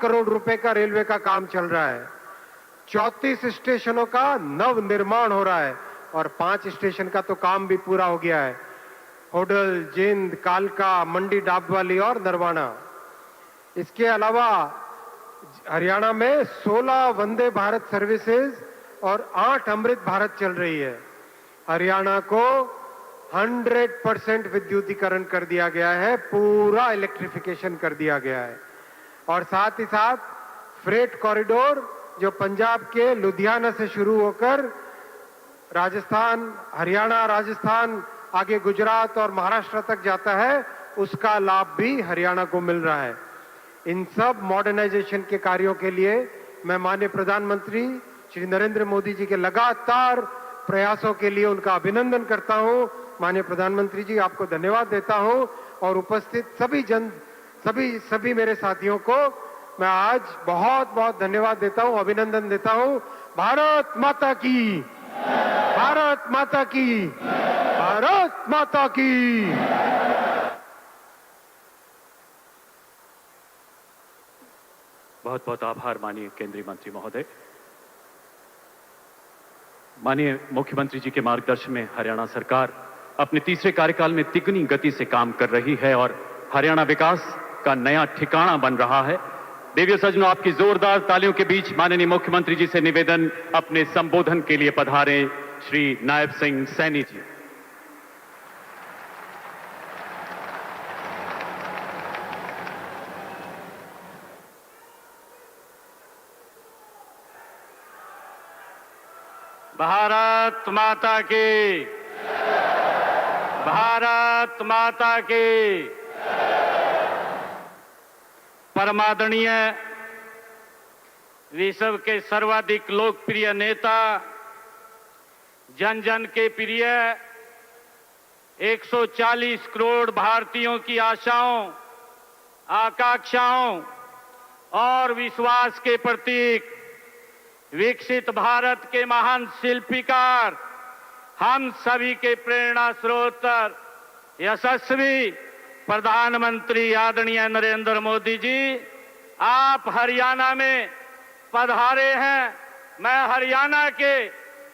करोड़ रुपए का रेलवे का काम चल रहा है। 34 स्टेशनों का नव निर्माण हो रहा है और 5 स्टेशन का तो काम भी पूरा हो गया है। होडल, जिंद, कालका, मंडी डाबवाली और नरवाना। इसके अलावा हरियाणा में 16 वंदे भारत सर्विसेज और 8 अमृत भारत चल रही है। हरियाणा को 100% विद्युतीकरण कर दिया गया है, पूरा इलेक्ट्रिफिकेशन कर दिया गया है। और साथ ही साथ फ्रेट कॉरिडोर जो पंजाब के लुधियाना से शुरू होकर राजस्थान, हरियाणा, राजस्थान, आगे गुजरात और महाराष्ट्र तक जाता है, उसका लाभ भी हरियाणा को मिल रहा है। इन सब मॉडर्नाइजेशन के कार्यों के लिए मैं माननीय प्रधानमंत्री श्री नरेंद्र मोदी जी के लगातार प्रयासों के लिए उनका अभिनंदन करता हूं। माननीय प्रधानमंत्री जी, आपको धन्यवाद देता हूं और उपस्थित सभी मेरे साथियों को मैं आज बहुत बहुत धन्यवाद देता हूं, अभिनंदन देता हूं। भारत माता की, भारत माता की, भारत माता की। बहुत बहुत आभार माननीय केंद्रीय मंत्री महोदय। माननीय मुख्यमंत्री जी के मार्गदर्शन में हरियाणा सरकार अपने तीसरे कार्यकाल में तिगुनी गति से काम कर रही है और हरियाणा विकास का नया ठिकाना बन रहा है। देवियों सज्जनों, आपकी जोरदार तालियों के बीच माननीय मुख्यमंत्री जी से निवेदन, अपने संबोधन के लिए पधारे श्री नायब सिंह सैनी जी। भारत माता की, भारत माता की। परमादरणीय विश्व के सर्वाधिक लोकप्रिय नेता, जन जन के प्रिय, 140 करोड़ भारतीयों की आशाओं, आकांक्षाओं और विश्वास के प्रतीक, विकसित भारत के महान शिल्पीकार, हम सभी के प्रेरणा स्रोत, यशस्वी प्रधानमंत्री आदरणीय नरेंद्र मोदी जी, आप हरियाणा में पधारे हैं। मैं हरियाणा के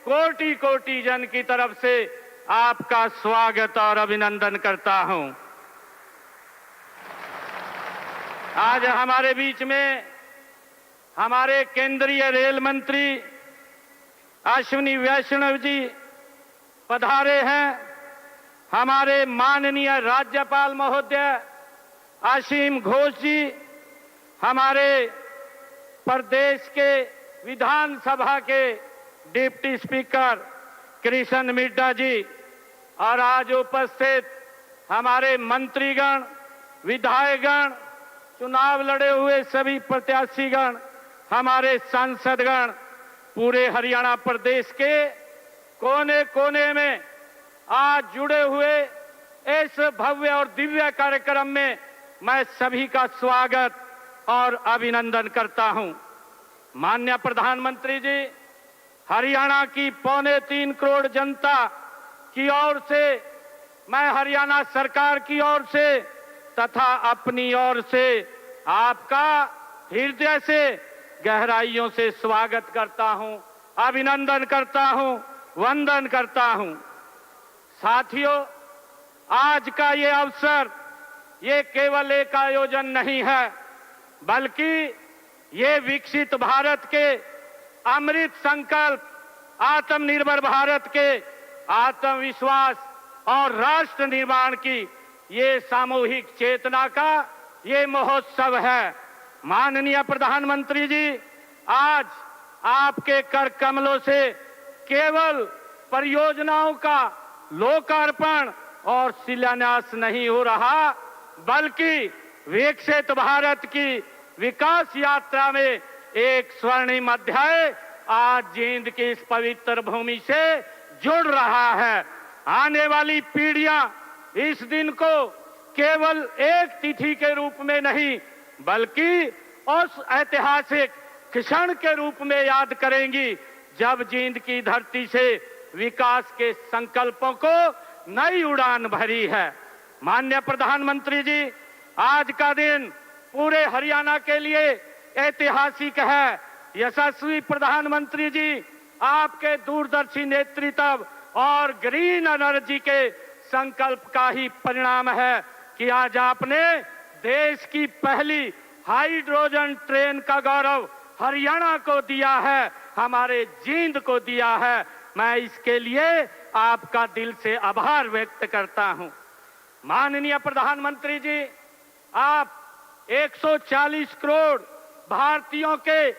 कोटि कोटि जन की तरफ से आपका स्वागत और अभिनंदन करता हूं। आज हमारे बीच में हमारे केंद्रीय रेल मंत्री अश्विनी वैष्णव जी पधारे हैं। हमारे माननीय राज्यपाल महोदय असीम घोष जी, हमारे प्रदेश के विधानसभा के डिप्टी स्पीकर कृष्ण मिड्डा जी और आज उपस्थित हमारे मंत्रीगण, विधायकगण, चुनाव लड़े हुए सभी प्रत्याशीगण, हमारे सांसदगण, पूरे हरियाणा प्रदेश के कोने कोने में आज जुड़े हुए इस भव्य और दिव्य कार्यक्रम में मैं सभी का स्वागत और अभिनंदन करता हूं। माननीय प्रधानमंत्री जी, हरियाणा की 3.25 करोड़ जनता की ओर से, मैं हरियाणा सरकार की ओर से तथा अपनी ओर से आपका हृदय से गहराइयों से स्वागत करता हूं, अभिनंदन करता हूं, वंदन करता हूं। साथियों, आज का ये अवसर ये केवल एक आयोजन नहीं है, बल्कि ये विकसित भारत के अमृत संकल्प, आत्मनिर्भर भारत के आत्मविश्वास और राष्ट्र निर्माण की ये सामूहिक चेतना का ये महोत्सव है। माननीय प्रधानमंत्री जी, आज आपके कर कमलों से केवल परियोजनाओं का लोकार्पण और शिलान्यास नहीं हो रहा, बल्कि विकसित भारत की विकास यात्रा में एक स्वर्णिम अध्याय आज जींद की इस पवित्र भूमि से जुड़ रहा है। आने वाली पीढ़ियां इस दिन को केवल एक तिथि के रूप में नहीं, बल्कि उस ऐतिहासिक क्षण के रूप में याद करेंगी जब जींद की धरती से विकास के संकल्पों को नई उड़ान भरी है। माननीय प्रधानमंत्री जी, आज का दिन पूरे हरियाणा के लिए ऐतिहासिक है। यशस्वी प्रधानमंत्री जी, आपके दूरदर्शी नेतृत्व और ग्रीन एनर्जी के संकल्प का ही परिणाम है कि आज आपने देश की पहली हाइड्रोजन ट्रेन का गौरव हरियाणा को दिया है, हमारे जींद को दिया है। मैं इसके लिए आपका दिल से आभार व्यक्त करता हूं। माननीय प्रधानमंत्री जी, आप 140 करोड़ भारतीयों के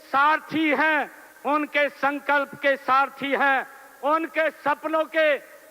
सारथी हैं, उनके संकल्प के सारथी हैं, उनके सपनों के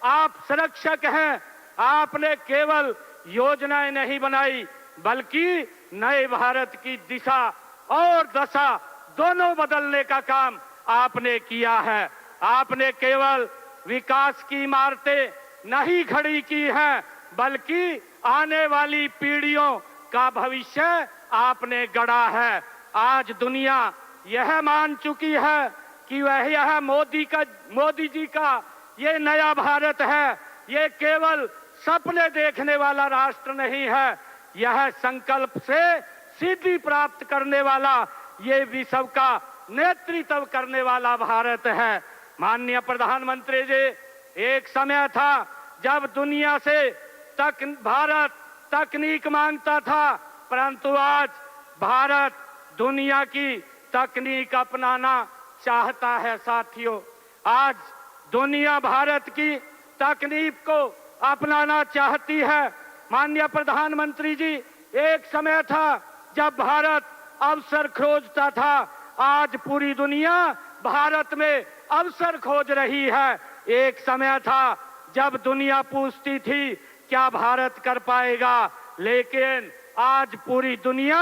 आप संरक्षक हैं। आपने केवल योजनाएं नहीं बनाई, बल्कि नए भारत की दिशा और दशा दोनों बदलने का काम आपने किया है। आपने केवल विकास की इमारतें नहीं खड़ी की हैं, बल्कि आने वाली पीढ़ियों का भविष्य आपने गढ़ा है। आज दुनिया यह मान चुकी है कि यह मोदी जी का ये नया भारत है। ये केवल सपने देखने वाला राष्ट्र नहीं है, यह संकल्प से सिद्धि प्राप्त करने वाला, ये विश्व का नेतृत्व करने वाला भारत है। माननीय प्रधानमंत्री जी, एक समय था जब दुनिया से भारत तकनीक मांगता था, परंतु आज भारत दुनिया की तकनीक अपनाना चाहता है। साथियों, आज दुनिया भारत की तकनीक को अपनाना चाहती है। माननीय प्रधानमंत्री जी, एक समय था जब भारत अवसर खोजता था, आज पूरी दुनिया भारत में अवसर खोज रही है। एक समय था जब दुनिया पूछती थी क्या भारत कर पाएगा, लेकिन आज पूरी दुनिया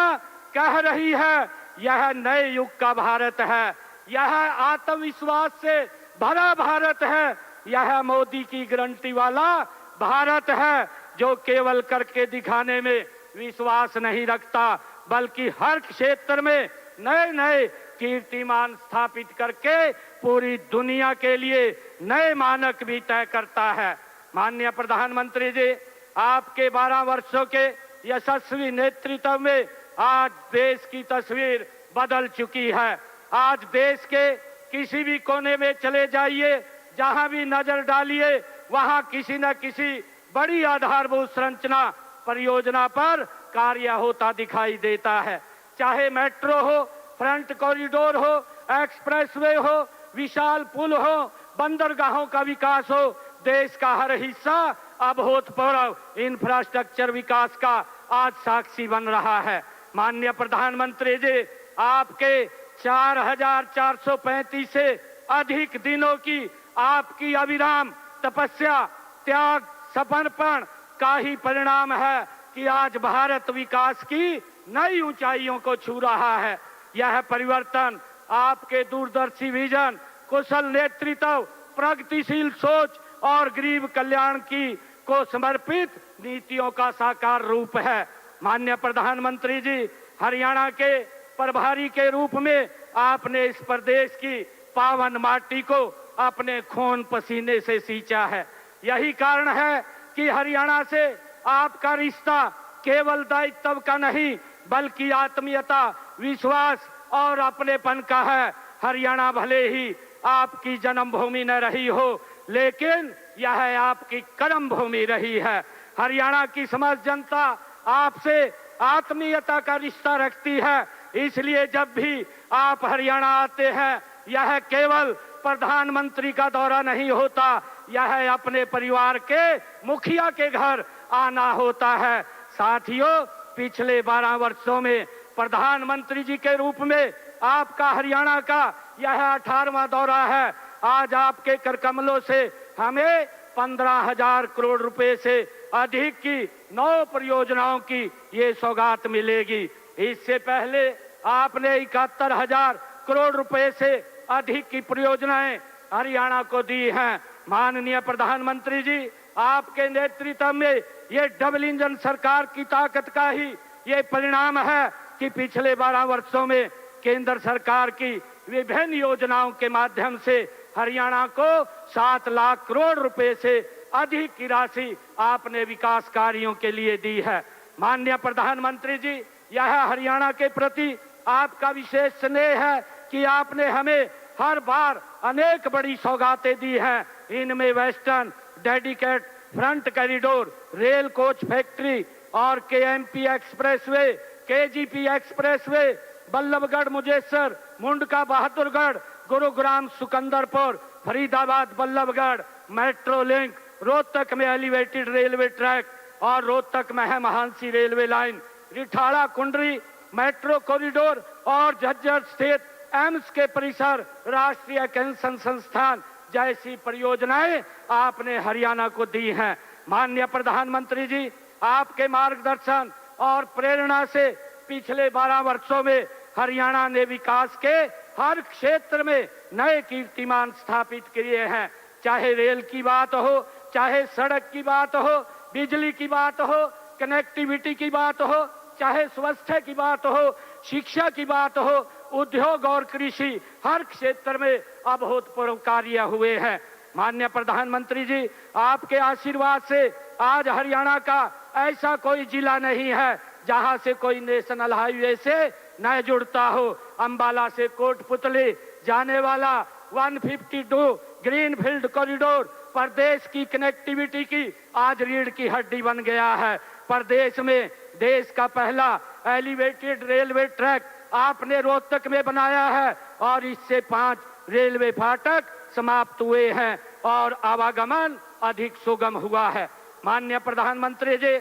कह रही है यह नए युग का भारत है, यह आत्मविश्वास से भरा भारत है, यह मोदी की गारंटी वाला भारत है, जो केवल करके दिखाने में विश्वास नहीं रखता, बल्कि हर क्षेत्र में नए नए कीर्तिमान स्थापित करके पूरी दुनिया के लिए नए मानक भी तय करता है। माननीय प्रधानमंत्री जी, आपके 12 वर्षों के यशस्वी नेतृत्व में आज देश की तस्वीर बदल चुकी है। आज देश के किसी भी कोने में चले जाइए, जहां भी नजर डालिए, वहां किसी न किसी बड़ी आधारभूत संरचना परियोजना पर कार्य होता दिखाई देता है। चाहे मेट्रो हो, फ्रंट कॉरिडोर हो, एक्सप्रेसवे हो, विशाल पुल हो, बंदरगाहों का विकास हो, देश का हर हिस्सा अभूतपूर्व इंफ्रास्ट्रक्चर विकास का आज साक्षी बन रहा है। माननीय प्रधानमंत्री जी, आपके 4,435 से अधिक दिनों की आपकी अविराम तपस्या, त्याग, समर्पण का ही परिणाम है कि आज भारत विकास की नई ऊंचाइयों को छू रहा है। यह परिवर्तन आपके दूरदर्शी विजन, कुशल नेतृत्व, प्रगतिशील सोच और गरीब कल्याण की को समर्पित नीतियों का साकार रूप है। माननीय प्रधानमंत्री जी, हरियाणा के प्रभारी के रूप में आपने इस प्रदेश की पावन माटी को अपने खून पसीने से सींचा है। यही कारण है कि हरियाणा से आपका रिश्ता केवल दायित्व का नहीं, बल्कि आत्मीयता, विश्वास और अपनेपन का है। हरियाणा भले ही आपकी जन्मभूमि न रही हो, लेकिन यह आपकी कर्म भूमि रही है। हरियाणा की समस्त जनता आपसे आत्मीयता का रिश्ता रखती है, इसलिए जब भी आप हरियाणा आते हैं, यह केवल प्रधानमंत्री का दौरा नहीं होता, यह अपने परिवार के मुखिया के घर आना होता है। साथियों, पिछले 12 वर्षों में प्रधानमंत्री जी के रूप में आपका हरियाणा का यह 18वां दौरा है। आज आपके कर कमलों से हमें 15,000 करोड़ रुपए से अधिक की 9 परियोजनाओं की ये सौगात मिलेगी। इससे पहले आपने 71,000 करोड़ रुपए से अधिक की परियोजनाएं हरियाणा को दी हैं। माननीय प्रधानमंत्री जी, आपके नेतृत्व में ये डबल इंजन सरकार की ताकत का ही ये परिणाम है कि पिछले 12 वर्षों में केंद्र सरकार की विभिन्न योजनाओं के माध्यम से हरियाणा को 7 लाख करोड़ रुपए से अधिक की राशि आपने विकास कार्यों के लिए दी है। माननीय प्रधानमंत्री जी, यह हरियाणा के प्रति आपका विशेष स्नेह है कि आपने हमें हर बार अनेक बड़ी सौगातें दी हैं। इनमें western dedicated freight corridor, rail coach factory और KMP expressway, KGP expressway, Ballabhgarh Mujesar, Mundka Bahadurgarh, Gurugram Sikanderpur, Faridabad Ballabhgarh, metro link, Rohtak में एलिवेटेड रेलवे ट्रैक और रोहतक में है Mahansi railway line, Rithala Kundli metro corridor और झज्जर स्थित एम्स के परिसर, राष्ट्रीय कैंसर संस्थान जैसी परियोजनाएं आपने हरियाणा को दी हैं। माननीय प्रधानमंत्री जी, आपके मार्गदर्शन और प्रेरणा से पिछले 12 वर्षों में हरियाणा ने विकास के हर क्षेत्र में नए कीर्तिमान स्थापित किए हैं। चाहे रेल की बात हो, चाहे सड़क की बात हो, बिजली की बात हो, कनेक्टिविटी की बात हो, चाहे स्वास्थ्य की बात हो, शिक्षा की बात हो, उद्योग और कृषि, हर क्षेत्र में अभूतपूर्व कार्य हुए हैं। माननीय प्रधानमंत्री जी, आपके आशीर्वाद से आज हरियाणा का ऐसा कोई जिला नहीं है जहां से कोई नेशनल हाईवे से न जुड़ता हो। अंबाला से कोटपुतली जाने वाला 152 ग्रीनफील्ड कॉरिडोर प्रदेश की कनेक्टिविटी की आज रीढ़ की हड्डी बन गया है। प्रदेश में देश का पहला एलिवेटेड रेलवे ट्रैक आपने रोहतक में बनाया है और इससे 5 रेलवे फाटक समाप्त हुए हैं और आवागमन अधिक सुगम हुआ है। माननीय प्रधानमंत्री जी,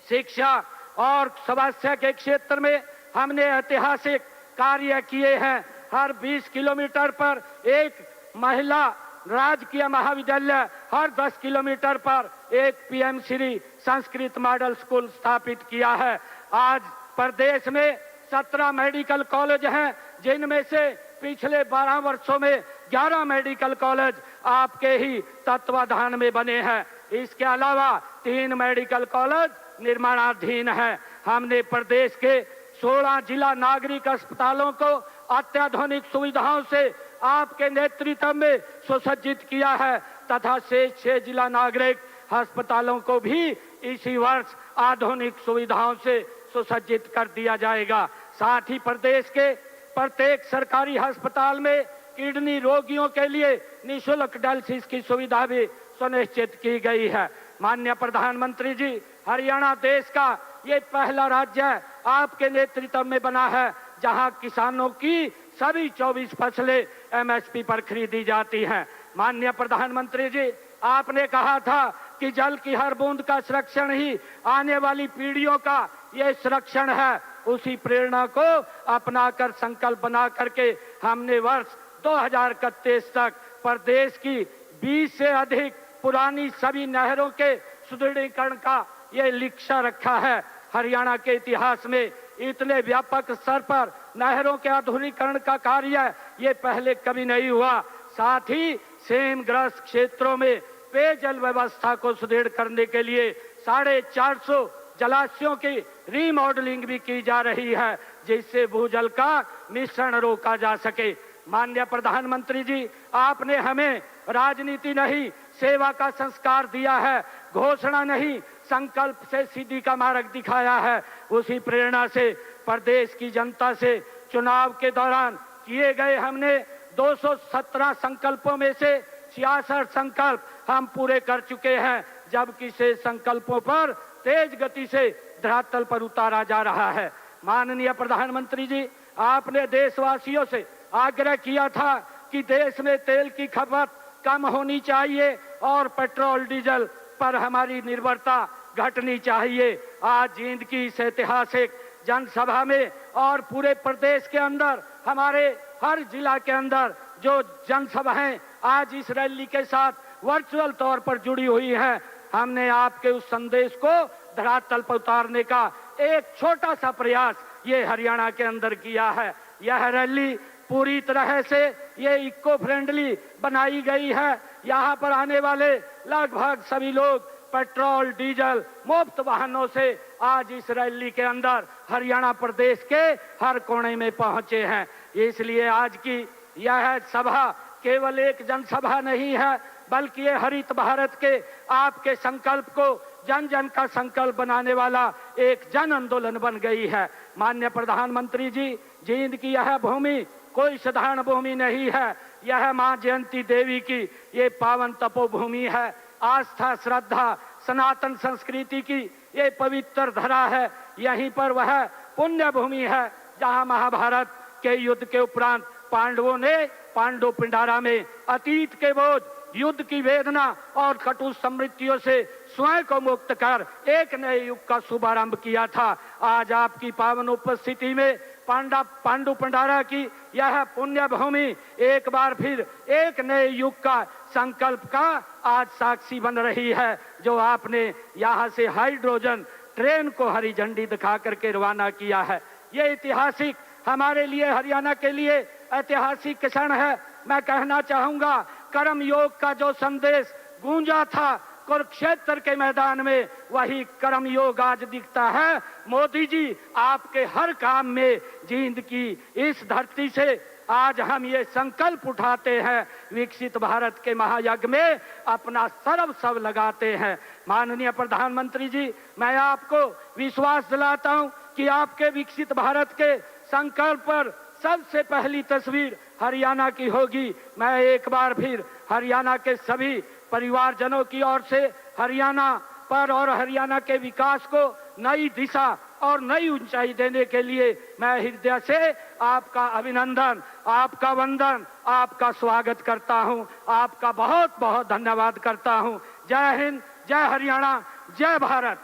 शिक्षा और स्वास्थ्य के क्षेत्र में हमने ऐतिहासिक कार्य किए हैं। हर 20 किलोमीटर पर एक महिला राजकीय महाविद्यालय, हर 10 किलोमीटर पर एक PM Shri Sanskrit model school स्थापित किया है। आज प्रदेश में 17 मेडिकल कॉलेज हैं, जिनमें से पिछले 12 वर्षों में 11 मेडिकल कॉलेज आपके ही तत्वाधान में बने हैं। इसके अलावा 3 मेडिकल कॉलेज निर्माणाधीन है। हमने प्रदेश के 16 जिला नागरिक अस्पतालों को अत्याधुनिक सुविधाओं से आपके नेतृत्व में सुसज्जित किया है तथा शेष 6 जिला नागरिक अस्पतालों को भी इसी वर्ष आधुनिक सुविधाओं से सुसज्जित कर दिया जाएगा। साथ ही प्रदेश के प्रत्येक सरकारी अस्पताल में किडनी रोगियों के लिए निःशुल्क डायलिसिस की सुविधा भी सुनिश्चित की गई है। माननीय प्रधानमंत्री जी, हरियाणा देश का ये पहला राज्य है आपके नेतृत्व में बना है जहां किसानों की सभी 24 फसलें एमएसपी पर खरीदी जाती हैं। माननीय प्रधानमंत्री जी, आपने कहा था कि जल की हर बूंद का संरक्षण ही आने वाली पीढ़ियों का ये संरक्षण है। उसी प्रेरणा को अपनाकर संकल्प बना करके हमने वर्ष 2031 तक प्रदेश की 20 से अधिक पुरानी सभी नहरों के सुदृढ़ीकरण का ये लक्ष्य रखा है। हरियाणा के इतिहास में इतने व्यापक स्तर पर नहरों के आधुनिकीकरण का कार्य ये पहले कभी नहीं हुआ। साथ ही सेमग्रस्त क्षेत्रों में पेयजल व्यवस्था को सुदृढ़ करने के लिए 450 जलाशयों की रीमॉडलिंग भी की जा रही है, जिससे भूजल का मिश्रण रोका जा सके। माननीय प्रधानमंत्री जी, आपने हमें राजनीति नहीं सेवा का संस्कार दिया है, घोषणा नहीं संकल्प से सीधी का मार्ग दिखाया है। उसी प्रेरणा से प्रदेश की जनता से चुनाव के दौरान किए गए हमने 217 संकल्पों में से 66 संकल्प हम पूरे कर चुके हैं, जबकि से संकल्पों पर तेज गति से धरातल पर उतारा जा रहा है। माननीय प्रधानमंत्री जी, आपने देशवासियों से आग्रह किया था कि देश में तेल की खपत कम होनी चाहिए और पेट्रोल डीजल पर हमारी निर्भरता घटनी चाहिए। आज जींद की इस ऐतिहासिक जनसभा में और पूरे प्रदेश के अंदर हमारे हर जिला के अंदर जो जनसभाएं आज इस रैली के साथ वर्चुअल तौर पर जुड़ी हुई हैं, हमने आपके उस संदेश को धरातल पर उतारने का एक छोटा सा प्रयास ये हरियाणा के अंदर किया है। यह रैली पूरी तरह से ये इको फ्रेंडली बनाई गई है। यहाँ पर आने वाले लगभग सभी लोग पेट्रोल डीजल मुफ्त वाहनों से आज इस रैली के अंदर हरियाणा प्रदेश के हर कोने में पहुंचे हैं। इसलिए आज की यह सभा केवल एक जनसभा नहीं है, बल्कि ये हरित भारत के आपके संकल्प को जन जन का संकल्प बनाने वाला एक जन आंदोलन बन गई है। माननीय प्रधानमंत्री जी, जींद की यह भूमि कोई साधारण भूमि नहीं है। यह मां जयंती देवी की ये पावन तपोभूमि है। आस्था, श्रद्धा, सनातन संस्कृति की ये पवित्र धरा है। यहीं पर वह पुण्य भूमि है जहां महाभारत के युद्ध के उपरांत पांडवों ने पांडु पिंडारा में अतीत के बोझ, युद्ध की वेदना और कटु समृद्धियों से स्वयं को मुक्त कर एक नए युग का शुभारंभ किया था। आज आपकी पावन उपस्थिति में पांडु पिंडारा की यह पुण्य भूमि एक बार फिर एक नए युग का संकल्प का आज साक्षी बन रही है। जो आपने यहाँ से हाइड्रोजन ट्रेन को हरी झंडी दिखा करके रवाना किया है, ये ऐतिहासिक हमारे लिए, हरियाणा के लिए ऐतिहासिक क्षण है। मैं कहना चाहूंगा, कर्म योग का जो संदेश गूंजा था कुरुक्षेत्र के मैदान में, वही कर्म योग आज दिखता है। मोदी जी, आपके हर काम में जींद की इस धरती से आज हम ये संकल्प उठाते हैं, विकसित भारत के महायज्ञ में अपना सर्वस्व लगाते हैं। माननीय प्रधानमंत्री जी, मैं आपको विश्वास दिलाता हूं कि आपके विकसित भारत के संकल्प पर सबसे पहली तस्वीर हरियाणा की होगी। मैं एक बार फिर हरियाणा के सभी परिवारजनों की ओर से हरियाणा पर और हरियाणा के विकास को नई दिशा और नई ऊंचाई देने के लिए मैं हृदय से आपका अभिनंदन, आपका वंदन, आपका स्वागत करता हूं। आपका बहुत बहुत धन्यवाद करता हूं। जय हिंद, जय हरियाणा, जय भारत।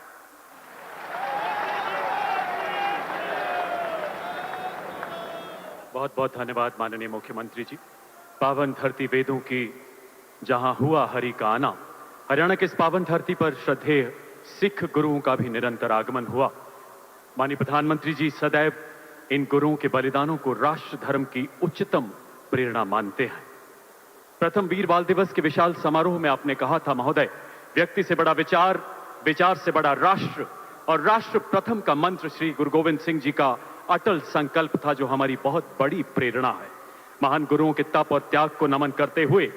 बहुत बहुत धन्यवाद माननीय मुख्यमंत्री जी। पावन धरती वेदों की जहां हुआ हरि का आना, हरियाणा के इस पावन धरती पर श्रद्धेय सिख गुरुओं का भी निरंतर आगमन हुआ। माननीय प्रधानमंत्री जी सदैव इन गुरुओं के बलिदानों को राष्ट्र धर्म की उच्चतम प्रेरणा मानते हैं। प्रथम वीर बाल दिवस के विशाल समारोह में आपने कहा था, महोदय, व्यक्ति से बड़ा विचार, विचार से बड़ा राष्ट्र, और राष्ट्र प्रथम का मंत्र श्री गुरु गोविंद सिंह जी का अटल संकल्प था, जो हमारी बहुत बड़ी प्रेरणा है। महान गुरुओं के तप और त्याग को नमन करते हुए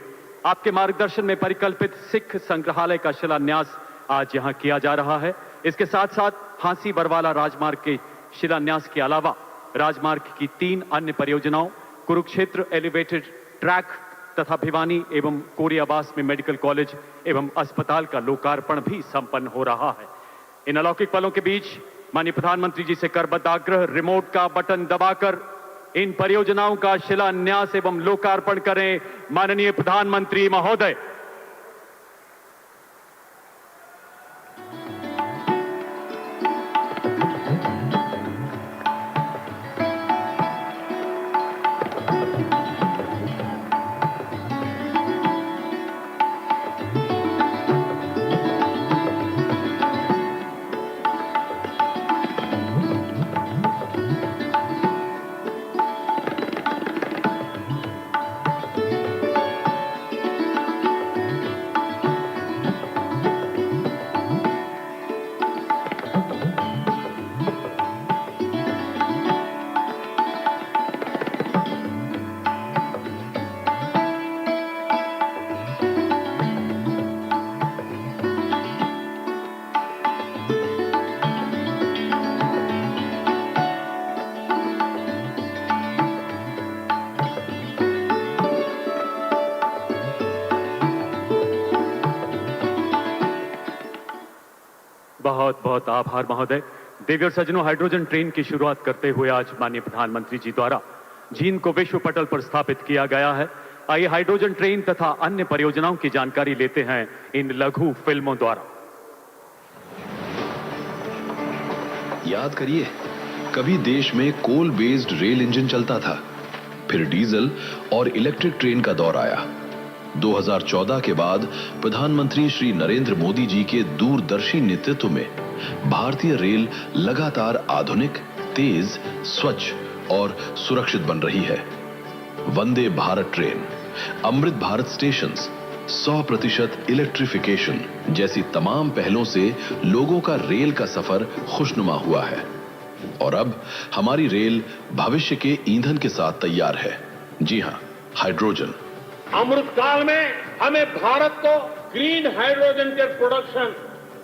आपके मार्गदर्शन में परिकल्पित सिख संग्रहालय का शिलान्यास आज यहां किया जा रहा है। इसके साथ साथ हांसी बरवाला राजमार्ग के शिलान्यास के अलावा राजमार्ग की 3 अन्य परियोजनाओं, कुरुक्षेत्र एलिवेटेड ट्रैक तथा भिवानी एवं कोरियाबास में मेडिकल कॉलेज एवं अस्पताल का लोकार्पण भी संपन्न हो रहा है। इन अलौकिक पलों के बीच माननीय प्रधानमंत्री जी से करबद्ध आग्रह, रिमोट का बटन दबाकर इन परियोजनाओं का शिलान्यास एवं लोकार्पण करें। माननीय प्रधानमंत्री महोदय। बहुत बहुत आभार महोदय। देवी और सज्जनों, हाइड्रोजन ट्रेन की शुरुआत करते हुए आज माननीय प्रधानमंत्री जी द्वारा जींद को विश्व पटल पर स्थापित किया गया है। आइए हाइड्रोजन ट्रेन तथा अन्य परियोजनाओं की जानकारी लेते हैं इन लघु फिल्मों द्वारा। याद करिए, कभी देश में कोल बेस्ड रेल इंजन चलता था, फिर डीजल और इलेक्ट्रिक ट्रेन का दौर आया। 2014 के बाद प्रधानमंत्री श्री नरेंद्र मोदी जी के दूरदर्शी नेतृत्व में भारतीय रेल लगातार आधुनिक, तेज, स्वच्छ और सुरक्षित बन रही है। Vande Bharat train, Amrit Bharat stations, 100% electrification जैसी तमाम पहलों से लोगों का रेल का सफर खुशनुमा हुआ है। और अब हमारी रेल भविष्य के ईंधन के साथ तैयार है। जी हां, हाइड्रोजन। अमृत काल में हमें भारत को ग्रीन हाइड्रोजन के प्रोडक्शन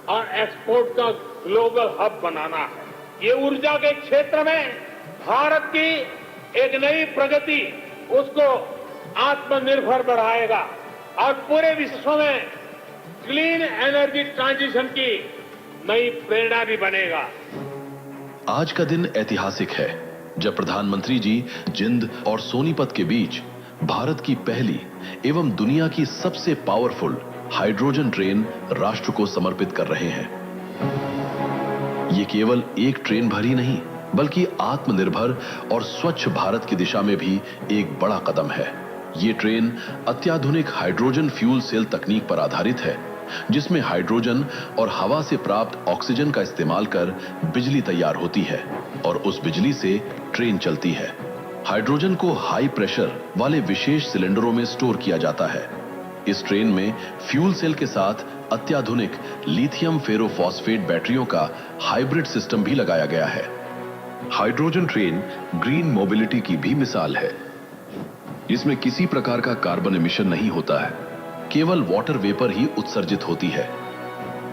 और एक्सपोर्ट का ग्लोबल हब बनाना है। ये ऊर्जा के क्षेत्र में भारत की एक नई प्रगति उसको आत्मनिर्भर बढ़ाएगा और पूरे विश्व में क्लीन एनर्जी ट्रांजिशन की नई प्रेरणा भी बनेगा। आज का दिन ऐतिहासिक है जब प्रधानमंत्री जी जिंद और सोनीपत के बीच भारत की पहली एवं दुनिया की सबसे पावरफुल हाइड्रोजन ट्रेन राष्ट्र को समर्पित कर रहे हैं। ये केवल एक ट्रेन भर ही नहीं बल्कि आत्मनिर्भर और स्वच्छ भारत की दिशा में भी एक बड़ा कदम है। ये ट्रेन अत्याधुनिक हाइड्रोजन फ्यूल सेल तकनीक पर आधारित है जिसमें हाइड्रोजन और हवा से प्राप्त ऑक्सीजन का इस्तेमाल कर बिजली तैयार होती है और उस बिजली से ट्रेन चलती है। हाइड्रोजन को हाई प्रेशर वाले विशेष सिलेंडरों में स्टोर किया जाता है। इस ट्रेन में फ्यूल सेल के साथ अत्याधुनिक लिथियम फेरोफॉस्फेट बैटरियों का हाइब्रिड सिस्टम भी लगाया गया है। हाइड्रोजन ट्रेन ग्रीन मोबिलिटी की भी मिसाल है। इसमें किसी प्रकार का कार्बन एमिशन नहीं होता है, केवल वाटर वेपर ही उत्सर्जित होती है।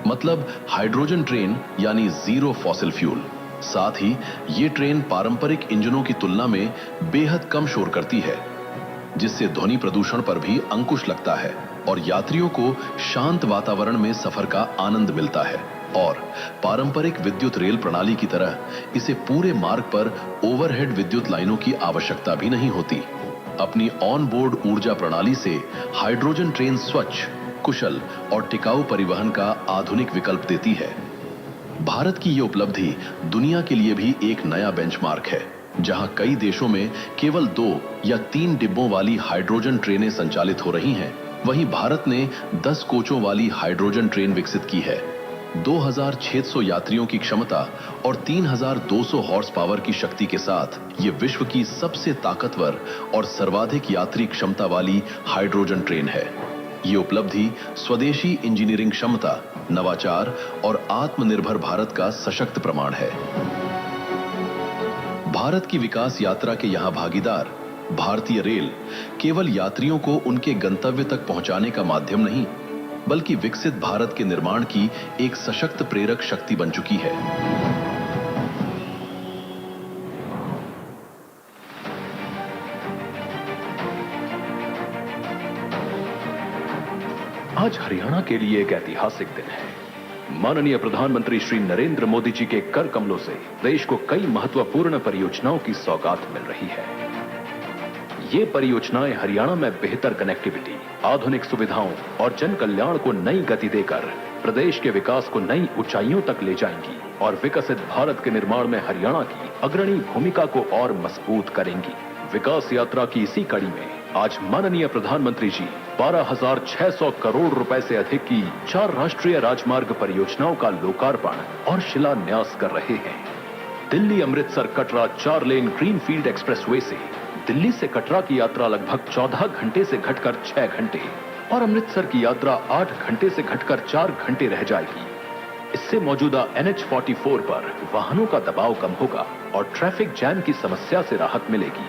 मतलब हाइड्रोजन ट्रेन यानी जीरो फॉसिल फ्यूल। साथ ही ये ट्रेन पारंपरिक इंजनों की तुलना में बेहद कम शोर करती है जिससे ध्वनि प्रदूषण पर भी अंकुश लगता है और यात्रियों को शांत वातावरण में सफर का आनंद मिलता है। और पारंपरिक विद्युत रेल प्रणाली की तरह इसे पूरे मार्ग पर ओवरहेड विद्युत लाइनों की आवश्यकता भी नहीं होती। अपनी ऑन बोर्ड ऊर्जा प्रणाली से हाइड्रोजन ट्रेन स्वच्छ, कुशल और टिकाऊ परिवहन का आधुनिक विकल्प देती है। भारत की यह उपलब्धि दुनिया के लिए भी एक नया बेंचमार्क है। जहां कई देशों में केवल 2 या 3 डिब्बों वाली हाइड्रोजन ट्रेनें संचालित हो रही हैं, वहीं भारत ने 10 कोचों वाली हाइड्रोजन ट्रेन विकसित की है। 2600 यात्रियों की क्षमता और 3200 हॉर्स पावर की शक्ति के साथ ये विश्व की सबसे ताकतवर और सर्वाधिक यात्री क्षमता वाली हाइड्रोजन ट्रेन है। ये उपलब्धि स्वदेशी इंजीनियरिंग क्षमता, नवाचार और आत्मनिर्भर भारत का सशक्त प्रमाण है। भारत की विकास यात्रा के यहां भागीदार भारतीय रेल केवल यात्रियों को उनके गंतव्य तक पहुंचाने का माध्यम नहीं बल्कि विकसित भारत के निर्माण की एक सशक्त प्रेरक शक्ति बन चुकी है। आज हरियाणा के लिए एक ऐतिहासिक दिन है। माननीय प्रधानमंत्री श्री नरेंद्र मोदी जी के कर कमलों से देश को कई महत्वपूर्ण परियोजनाओं की सौगात मिल रही है। ये परियोजनाएं हरियाणा में बेहतर कनेक्टिविटी, आधुनिक सुविधाओं और जन कल्याण को नई गति देकर प्रदेश के विकास को नई ऊंचाइयों तक ले जाएंगी और विकसित भारत के निर्माण में हरियाणा की अग्रणी भूमिका को और मजबूत करेंगी। विकास यात्रा की इसी कड़ी में आज माननीय प्रधानमंत्री जी 12,600 करोड़ रुपए से अधिक की 4 राष्ट्रीय राजमार्ग परियोजनाओं का लोकार्पण और शिलान्यास कर रहे हैं। Delhi Amritsar Katra 4 lane greenfield expressway से दिल्ली से कटरा की यात्रा लगभग 14 घंटे से घटकर 6 घंटे और अमृतसर की यात्रा 8 घंटे से घटकर 4 घंटे रह जाएगी। इससे मौजूदा NH44 पर वाहनों का दबाव कम होगा और ट्रैफिक जैम की समस्या से राहत मिलेगी।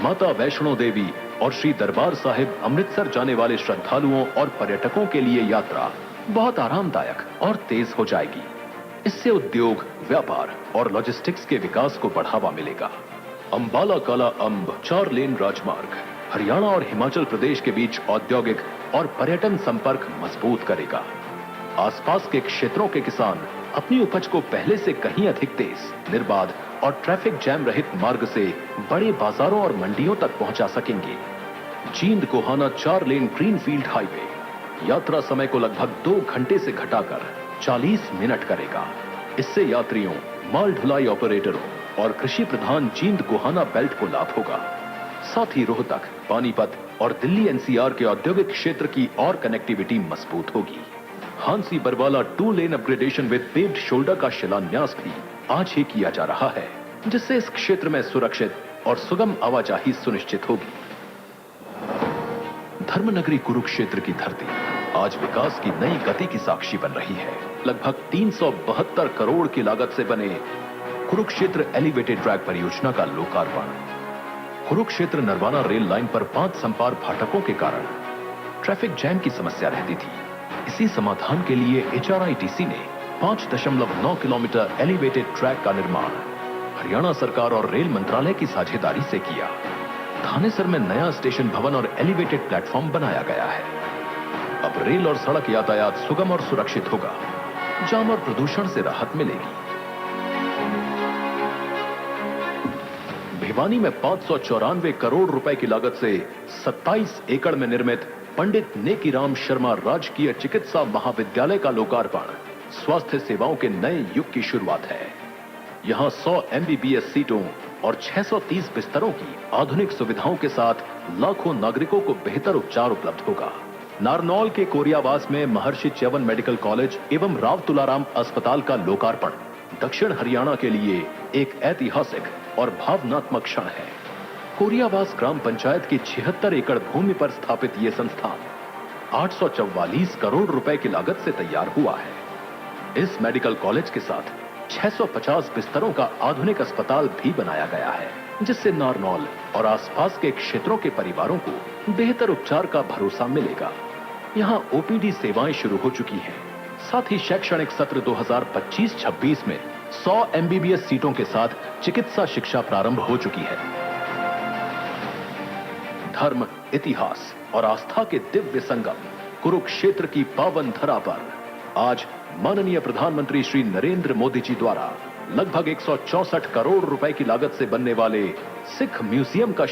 माता वैष्णो देवी और श्री दरबार साहिब अमृतसर जाने वाले श्रद्धालुओं और पर्यटकों के लिए यात्रा बहुत आरामदायक और तेज हो जाएगी। इससे उद्योग, व्यापार और लॉजिस्टिक्स के विकास को बढ़ावा मिलेगा। अंबाला काला अंब 4 लेन राजमार्ग हरियाणा और हिमाचल प्रदेश के बीच औद्योगिक और पर्यटन संपर्क मजबूत करेगा। आसपास के क्षेत्रों के किसान अपनी उपज को पहले से कहीं अधिक तेज, निर्बाध और ट्रैफिक जैम रहित मार्ग से बड़े बाजारों और मंडियों तक पहुंचा सकेंगे। Jind Gohana 4 lane greenfield highway यात्रा समय को लगभग 2 घंटे से घटाकर 40 मिनट करेगा। इससे यात्रियों, माल ढुलाई ऑपरेटरों और कृषि प्रधान जींद गोहाना बेल्ट को लाभ होगा। साथ ही रोहतक, पानीपत और दिल्ली NCR के औद्योगिक क्षेत्र की और कनेक्टिविटी मजबूत होगी। हांसी बरवाला 2 लेन अपग्रेडेशन विद पेव्ड शोल्डर का शिलान्यास भी आज ही किया जा रहा है, जिससे इस क्षेत्र में सुरक्षित और सुगम आवाजाही सुनिश्चित होगी। धर्मनगरी कुरुक्षेत्र की धरती आज विकास की नई गति की साक्षी बन रही है। लगभग 372 करोड़ की लागत से बने कुरुक्षेत्र एलिवेटेड ट्रैक परियोजना का लोकार्पण। कुरुक्षेत्र नरवाना रेल लाइन पर 5 संपार फाटकों के कारण ट्रैफिक जैम की समस्या रहती थी। इसी समाधान के लिए HRITC ने 5.9 किलोमीटर एलिवेटेड ट्रैक का निर्माण हरियाणा सरकार और रेल मंत्रालय की साझेदारी से किया। थानेसर में नया स्टेशन भवन और एलिवेटेड प्लेटफॉर्म बनाया गया है। अब रेल और सड़क यातायात सुगम और सुरक्षित होगा। जाम और प्रदूषण से राहत मिलेगी। भिवानी में 594 करोड़ रुपए की लागत से 27 एकड़ में निर्मित पंडित नेकीराम शर्मा राजकीय चिकित्सा महाविद्यालय का लोकार्पण स्वास्थ्य सेवाओं के नए युग की शुरुआत है। यहां 100 MBBS सीटों और 630 बिस्तरों की आधुनिक सुविधाओं के साथ लाखों नागरिकों को बेहतर उपचार उपलब्ध होगा। नारनौल के कोरियावास में महर्षि च्यवन मेडिकल कॉलेज एवं राव तुलाराम अस्पताल का लोकार्पण दक्षिण हरियाणा के लिए एक ऐतिहासिक और भावनात्मक क्षण है। कोरियावास ग्राम पंचायत की 76 एकड़ भूमि पर स्थापित यह संस्थान 844 करोड़ रुपए की लागत से तैयार हुआ है। इस मेडिकल कॉलेज के साथ 650 बिस्तरों का आधुनिक अस्पताल भी बनाया गया है, जिससे नारनौल और आसपास के क्षेत्रों के परिवारों को बेहतर उपचार का भरोसा मिलेगा। यहां OPD सेवाएं शुरू हो चुकी हैं। साथ ही शैक्षणिक सत्र 2025-26 में 100 MBBS सीटों के साथ चिकित्सा शिक्षा प्रारंभ हो चुकी है। धर्म, इतिहास और आस्था के दिव्य संगम कुरुक्षेत्र की पावन धरा पर आज माननीय प्रधानमंत्री श्री नरेंद्र मोदी जी द्वारा लगभग 164 करोड़ रुपए की लागत से बनने वाले सिख म्यूजियम का